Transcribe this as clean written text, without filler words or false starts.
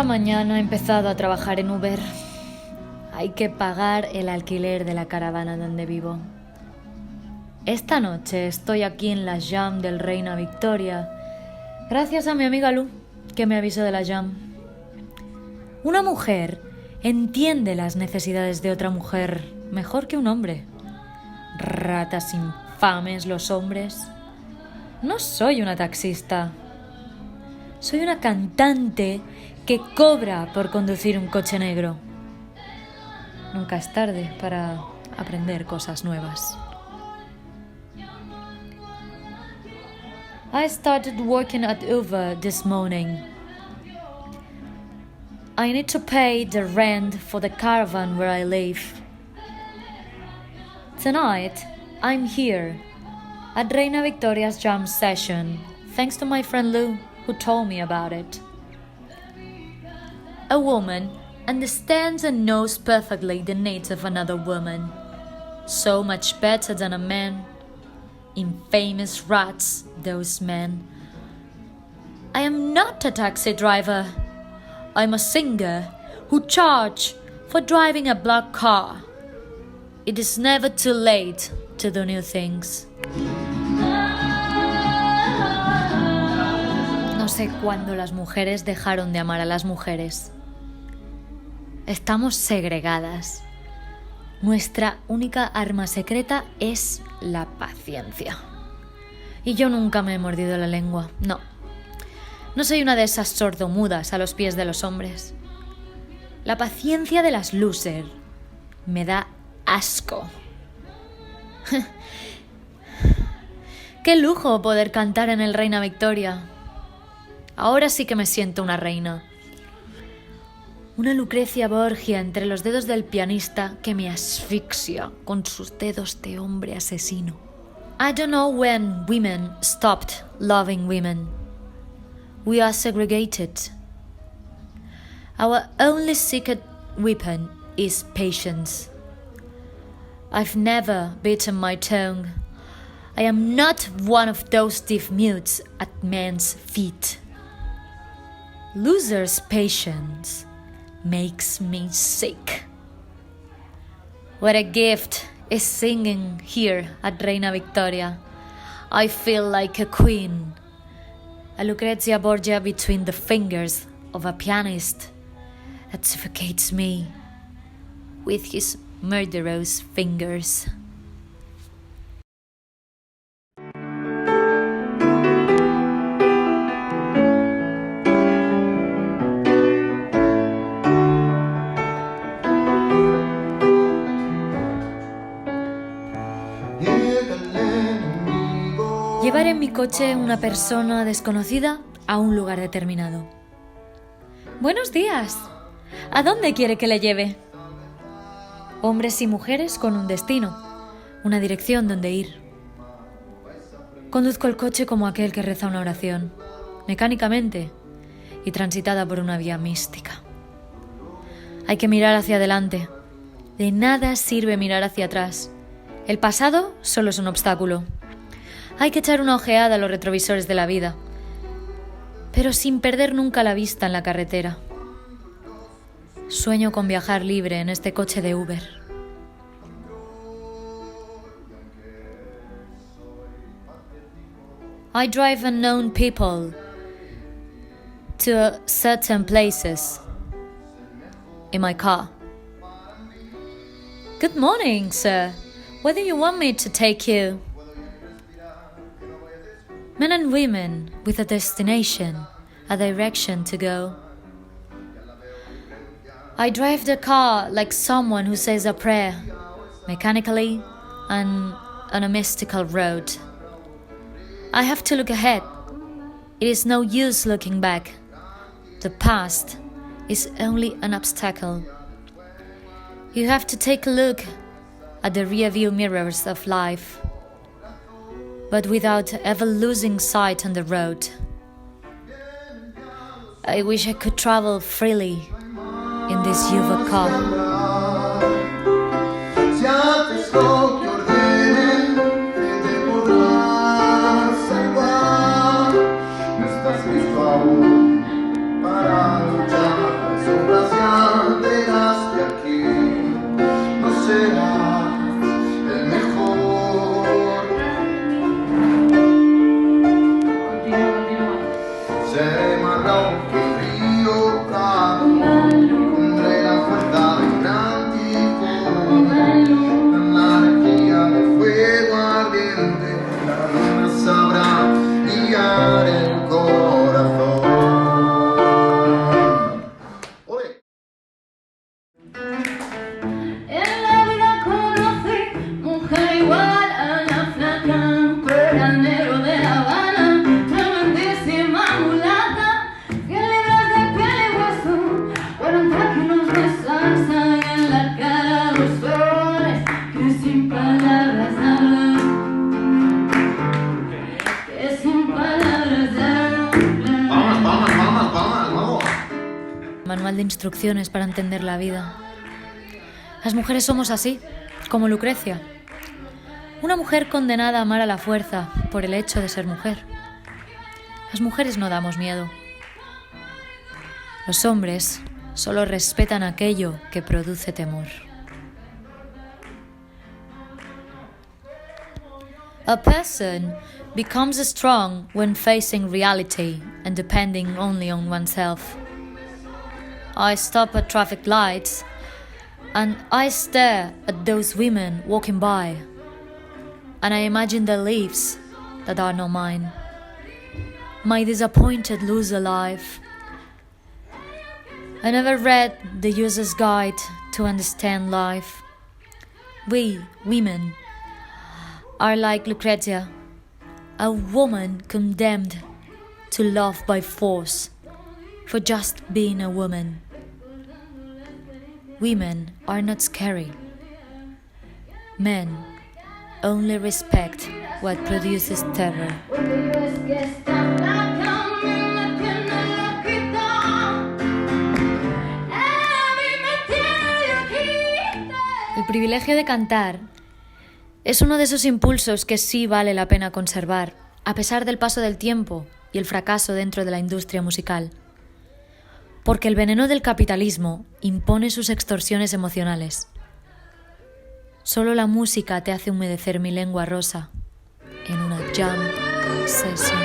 Esta mañana he empezado a trabajar en Uber. Hay que pagar el alquiler de la caravana donde vivo. Esta noche estoy aquí en la Jam del Reina Victoria, gracias a mi amiga Lu, que me avisó de la Jam. Una mujer entiende las necesidades de otra mujer mejor que un hombre. Ratas infames los hombres. No soy una taxista. Soy una cantante que cobra por conducir un coche negro. Nunca es tarde para aprender cosas nuevas. I started working at Uber this morning. I need to pay the rent for the caravan where I live. Tonight, I'm here at Reina Victoria's jam session, thanks to my friend Lou, who told me about it. A woman understands and knows perfectly the needs of another woman, so much better than a man. Infamous rats, those men. I am not a taxi driver. I'm a singer who charges for driving a black car. It is never too late to do new things. No sé cuándo las mujeres dejaron de amar a las mujeres. Estamos segregadas. Nuestra única arma secreta es la paciencia. Y yo nunca me he mordido la lengua, no. No soy una de esas sordomudas a los pies de los hombres. La paciencia de las losers me da asco. Qué lujo poder cantar en el Reina Victoria. Ahora sí que me siento una reina. Una Lucrecia Borgia entre los dedos del pianista que me asfixia con sus dedos de hombre asesino. I don't know when women stopped loving women. We are segregated. Our only secret weapon is patience. I've never beaten my tongue. I am not one of those deaf mutes at men's feet. Losers' patience makes me sick. What a gift is singing here at Reina Victoria. I feel like a queen. A Lucrezia Borgia between the fingers of a pianist that suffocates me with his murderous fingers. Llevar en mi coche una persona desconocida a un lugar determinado. Buenos días. ¿A dónde quiere que le lleve? Hombres y mujeres con un destino, una dirección donde ir. Conduzco el coche como aquel que reza una oración, mecánicamente y transitada por una vía mística. Hay que mirar hacia adelante. De nada sirve mirar hacia atrás. El pasado solo es un obstáculo. Hay que echar una ojeada a los retrovisores de la vida, pero sin perder nunca la vista en la carretera. Sueño con viajar libre en este coche de Uber. I drive unknown people to certain places in my car. Good morning, sir. Where do you want me to take you? Men and women with a destination, a direction to go. I drive the car like someone who says a prayer, mechanically and on a mystical road. I have to look ahead. It is no use looking back. The past is only an obstacle. You have to take a look at the rear-view mirrors of life, but without ever losing sight on the road. I wish I could travel freely in this Uber car. Si haces lo que ordenen, te podrás salvar. No estás listo aún para luchar. de instrucciones para entender la vida. Las mujeres somos así, como Lucrecia. Una mujer condenada a amar a la fuerza por el hecho de ser mujer. Las mujeres no damos miedo. Los hombres solo respetan aquello que produce temor. A person becomes strong when facing reality and depending only on oneself. I stop at traffic lights and I stare at those women walking by, and I imagine their lives that are not mine. My disappointed loser life. I never read the user's guide to understand life. We, women, are like Lucretia, a woman condemned to love by force for just being a woman. Women are not scary. Men only respect what produces terror. El privilegio de cantar es uno de esos impulsos que sí vale la pena conservar, a pesar del paso del tiempo y el fracaso dentro de la industria musical. Porque el veneno del capitalismo impone sus extorsiones emocionales. Solo la música te hace humedecer mi lengua rosa en una jam session.